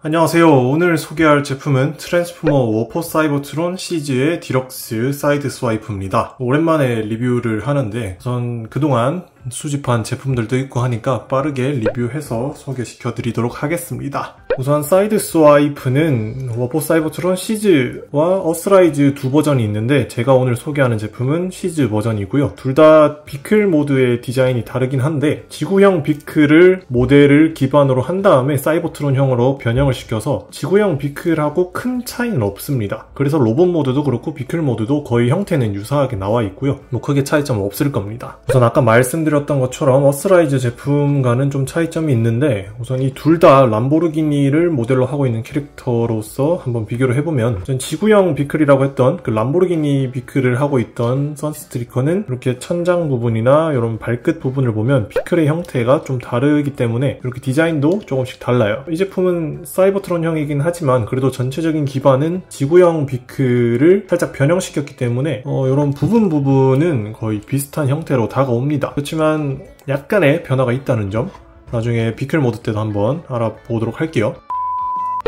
안녕하세요. 오늘 소개할 제품은 트랜스포머 워포 사이버트론 시즈의 디럭스 사이드 스와이프입니다. 오랜만에 리뷰를 하는데 우선 그동안 수집한 제품들도 있고 하니까 빠르게 리뷰해서 소개시켜 드리도록 하겠습니다. 우선 사이드 스와이프는 워포 사이버트론 시즈와 어스라이즈 두 버전이 있는데 제가 오늘 소개하는 제품은 시즈 버전이고요. 둘 다 비클 모드의 디자인이 다르긴 한데 지구형 비클을 모델을 기반으로 한 다음에 사이버트론형으로 변형을 시켜서 지구형 비클하고 큰 차이는 없습니다. 그래서 로봇 모드도 그렇고 비클 모드도 거의 형태는 유사하게 나와 있고요. 뭐 크게 차이점은 없을 겁니다. 우선 아까 말씀드렸던 것처럼 어스라이즈 제품과는 좀 차이점이 있는데 우선 이 둘 다 람보르기니를 모델로 하고 있는 캐릭터로서 한번 비교를 해보면 전 지구형 비클이라고 했던 그 람보르기니 비클을 하고 있던 선스트리커는 이렇게 천장 부분이나 이런 발끝 부분을 보면 비클의 형태가 좀 다르기 때문에 이렇게 디자인도 조금씩 달라요. 이 제품은 사이버트론형이긴 하지만 그래도 전체적인 기반은 지구형 비클을 살짝 변형시켰기 때문에 이런 부분은 거의 비슷한 형태로 다가옵니다. 그렇지만 약간의 변화가 있다는 점 나중에 비클 모드 때도 한번 알아보도록 할게요.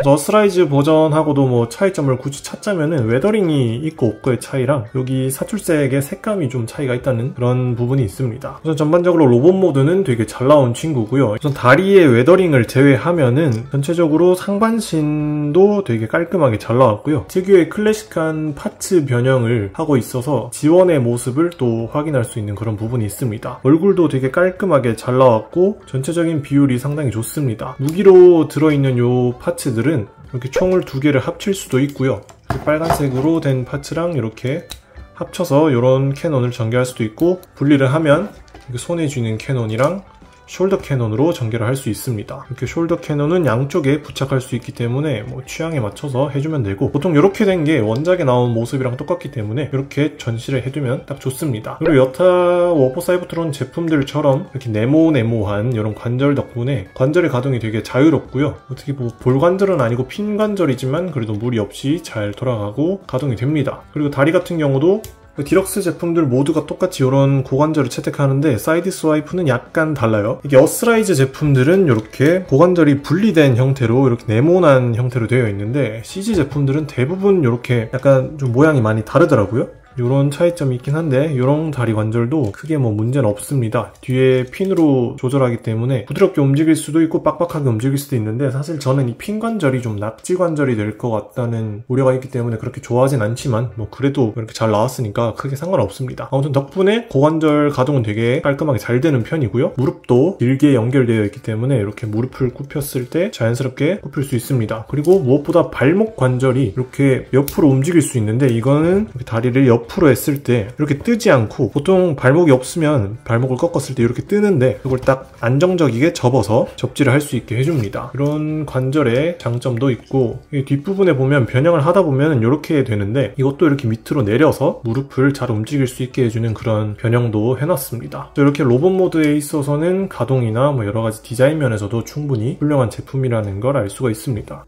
어스라이즈 버전하고도 뭐 차이점을 굳이 찾자면은 웨더링이 있고 없고의 차이랑 여기 사출색의 색감이 좀 차이가 있다는 그런 부분이 있습니다. 우선 전반적으로 로봇 모드는 되게 잘 나온 친구고요. 우선 다리의 웨더링을 제외하면은 전체적으로 상반신도 되게 깔끔하게 잘 나왔고요. 특유의 클래식한 파츠 변형을 하고 있어서 지원의 모습을 또 확인할 수 있는 그런 부분이 있습니다. 얼굴도 되게 깔끔하게 잘 나왔고 전체적인 비율이 상당히 좋습니다. 무기로 들어있는 요 파츠들은 이렇게 총을 두 개를 합칠 수도 있고요. 빨간색으로 된 파츠랑 이렇게 합쳐서 이런 캐논을 전개할 수도 있고 분리를 하면 손에 쥐는 캐논이랑 숄더 캐논으로 전개를 할 수 있습니다. 이렇게 숄더 캐논은 양쪽에 부착할 수 있기 때문에 뭐 취향에 맞춰서 해주면 되고 보통 이렇게 된 게 원작에 나온 모습이랑 똑같기 때문에 이렇게 전시를 해두면 딱 좋습니다. 그리고 여타 워포 사이버트론 제품들처럼 이렇게 네모한 이런 관절 덕분에 관절의 가동이 되게 자유롭고요. 어떻게 뭐 볼관절은 아니고 핀 관절이지만 그래도 무리 없이 잘 돌아가고 가동이 됩니다. 그리고 다리 같은 경우도 디럭스 제품들 모두가 똑같이 이런 고관절을 채택하는데 사이드 스와이프는 약간 달라요. 이게 어스라이즈 제품들은 이렇게 고관절이 분리된 형태로 이렇게 네모난 형태로 되어 있는데 CG 제품들은 대부분 이렇게 약간 좀 모양이 많이 다르더라고요. 이런 차이점이 있긴 한데 이런 다리 관절도 크게 뭐 문제는 없습니다. 뒤에 핀으로 조절하기 때문에 부드럽게 움직일 수도 있고 빡빡하게 움직일 수도 있는데 사실 저는 이 핀 관절이 좀 낙지 관절이 될 것 같다는 우려가 있기 때문에 그렇게 좋아하진 않지만 뭐 그래도 이렇게 잘 나왔으니까 크게 상관없습니다. 아무튼 덕분에 고관절 가동은 되게 깔끔하게 잘 되는 편이고요. 무릎도 길게 연결되어 있기 때문에 이렇게 무릎을 굽혔을 때 자연스럽게 굽힐 수 있습니다. 그리고 무엇보다 발목 관절이 이렇게 옆으로 움직일 수 있는데 이거는 다리를 옆으로 했을 때 이렇게 뜨지 않고 보통 발목이 없으면 발목을 꺾었을 때 이렇게 뜨는데 이걸 딱 안정적이게 접어서 접지를 할 수 있게 해줍니다. 이런 관절의 장점도 있고 이 뒷부분에 보면 변형을 하다 보면 이렇게 되는데 이것도 이렇게 밑으로 내려서 무릎을 잘 움직일 수 있게 해주는 그런 변형도 해놨습니다. 이렇게 로봇 모드에 있어서는 가동이나 뭐 여러가지 디자인 면에서도 충분히 훌륭한 제품이라는 걸 알 수가 있습니다.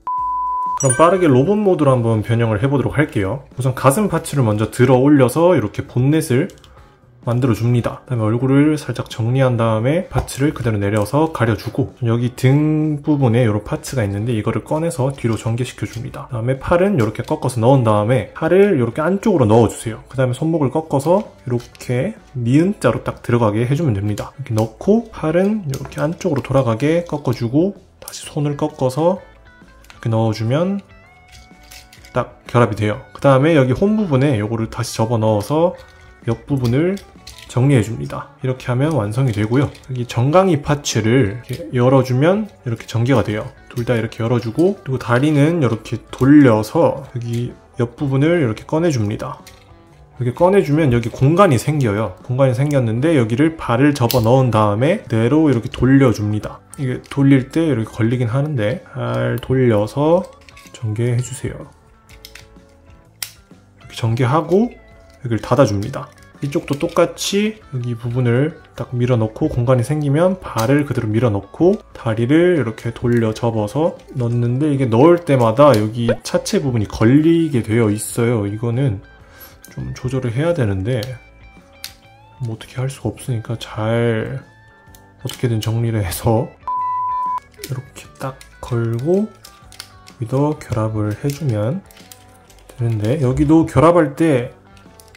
그럼 빠르게 로봇 모드로 한번 변형을 해보도록 할게요. 우선 가슴 파츠를 먼저 들어 올려서 이렇게 본넷을 만들어 줍니다. 그 다음에 얼굴을 살짝 정리한 다음에 파츠를 그대로 내려서 가려주고 여기 등 부분에 이런 파츠가 있는데 이거를 꺼내서 뒤로 전개시켜 줍니다. 그 다음에 팔은 이렇게 꺾어서 넣은 다음에 팔을 이렇게 안쪽으로 넣어주세요. 그 다음에 손목을 꺾어서 이렇게 니은자로 딱 들어가게 해주면 됩니다. 이렇게 넣고 팔은 이렇게 안쪽으로 돌아가게 꺾어주고 다시 손을 꺾어서 이렇게 넣어주면 딱 결합이 돼요. 그 다음에 여기 홈 부분에 이거를 다시 접어 넣어서 옆부분을 정리해줍니다. 이렇게 하면 완성이 되고요. 여기 정강이 파츠를 이렇게 열어주면 이렇게 전개가 돼요. 둘 다 이렇게 열어주고 그리고 다리는 이렇게 돌려서 여기 옆부분을 이렇게 꺼내줍니다. 이렇게 꺼내주면 여기 공간이 생겨요. 공간이 생겼는데 여기를 발을 접어 넣은 다음에 그대로 이렇게 돌려줍니다. 이게 돌릴 때 이렇게 걸리긴 하는데 잘 돌려서 전개해주세요. 이렇게 전개하고 여기를 닫아줍니다. 이쪽도 똑같이 여기 부분을 딱 밀어넣고 공간이 생기면 발을 그대로 밀어넣고 다리를 이렇게 돌려 접어서 넣는데 이게 넣을 때마다 여기 차체 부분이 걸리게 되어 있어요. 이거는 좀 조절을 해야 되는데 뭐 어떻게 할 수가 없으니까 잘 어떻게든 정리를 해서 이렇게 딱 걸고 여기도 결합을 해주면 되는데, 여기도 결합할 때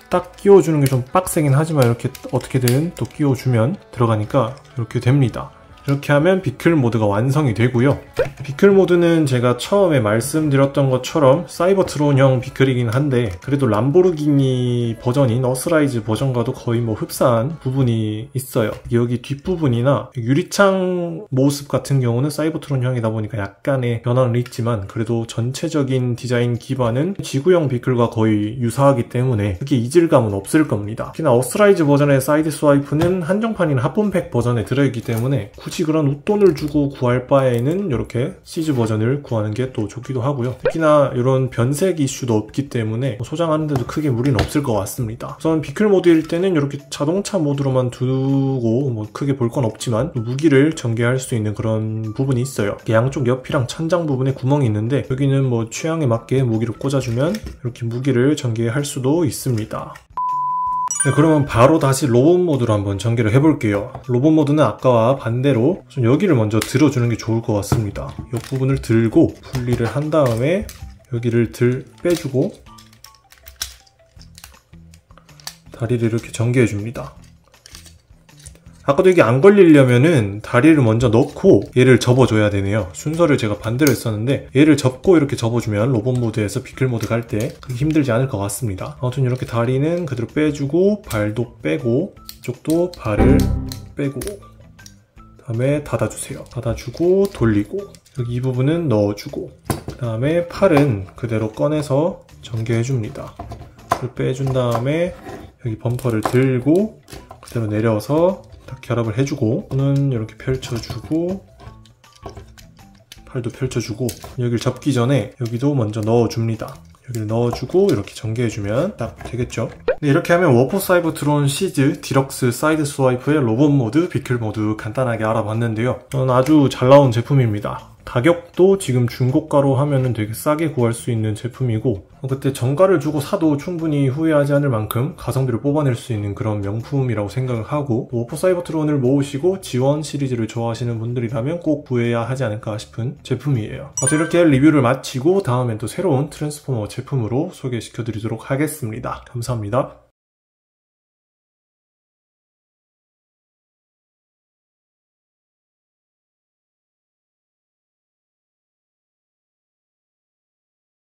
딱 끼워주는 게 좀 빡세긴 하지만 이렇게 어떻게든 또 끼워주면 들어가니까 이렇게 됩니다. 이렇게 하면 비클 모드가 완성이 되고요. 비클 모드는 제가 처음에 말씀드렸던 것처럼 사이버트론형 비클이긴 한데, 그래도 람보르기니 버전인 어스라이즈 버전과도 거의 뭐 흡사한 부분이 있어요. 여기 뒷부분이나 유리창 모습 같은 경우는 사이버트론형이다 보니까 약간의 변화는 있지만, 그래도 전체적인 디자인 기반은 지구형 비클과 거의 유사하기 때문에 그게 이질감은 없을 겁니다. 특히나 어스라이즈 버전의 사이드 스와이프는 한정판인 합본팩 버전에 들어있기 때문에 굳이 그런 웃돈을 주고 구할 바에는 이렇게 시즈 버전을 구하는 게 또 좋기도 하고요. 특히나 이런 변색 이슈도 없기 때문에 소장하는데도 크게 무리는 없을 것 같습니다. 우선 비클 모드일 때는 이렇게 자동차 모드로만 두고 뭐 크게 볼 건 없지만 무기를 전개할 수 있는 그런 부분이 있어요. 양쪽 옆이랑 천장 부분에 구멍이 있는데, 여기는 뭐 취향에 맞게 무기를 꽂아주면 이렇게 무기를 전개할 수도 있습니다. 네, 그러면 바로 다시 로봇 모드로 한번 전개를 해볼게요. 로봇 모드는 아까와 반대로 여기를 먼저 들어주는 게 좋을 것 같습니다. 이 부분을 들고 분리를 한 다음에 여기를 빼주고 다리를 이렇게 전개해줍니다. 아까도 이게 안 걸리려면은 다리를 먼저 넣고 얘를 접어줘야 되네요. 순서를 제가 반대로 했었는데, 얘를 접고 이렇게 접어주면 로봇 모드에서 비클 모드 갈 때 그렇게 힘들지 않을 것 같습니다. 아무튼 이렇게 다리는 그대로 빼주고, 발도 빼고, 이쪽도 발을 빼고, 다음에 닫아주세요. 닫아주고 돌리고, 여기 이 부분은 넣어주고, 그 다음에 팔은 그대로 꺼내서 전개해줍니다. 이걸 빼준 다음에 여기 범퍼를 들고 그대로 내려서 딱 결합을 해주고, 손은 이렇게 펼쳐주고, 팔도 펼쳐주고, 여기를 접기 전에 여기도 먼저 넣어줍니다. 여기를 넣어주고 이렇게 전개해주면 딱 되겠죠. 네, 이렇게 하면 워포 사이버트론 시즈 디럭스 사이드 스와이프의 로봇 모드, 비클 모드 간단하게 알아봤는데요. 저는 아주 잘 나온 제품입니다. 가격도 지금 중고가로 하면은 되게 싸게 구할 수 있는 제품이고, 그때 정가를 주고 사도 충분히 후회하지 않을 만큼 가성비를 뽑아낼 수 있는 그런 명품이라고 생각을 하고, 워포 사이버트론을 모으시고 지원 시리즈를 좋아하시는 분들이라면 꼭 구해야 하지 않을까 싶은 제품이에요. 이렇게 리뷰를 마치고 다음엔 또 새로운 트랜스포머 제품으로 소개시켜 드리도록 하겠습니다. 감사합니다.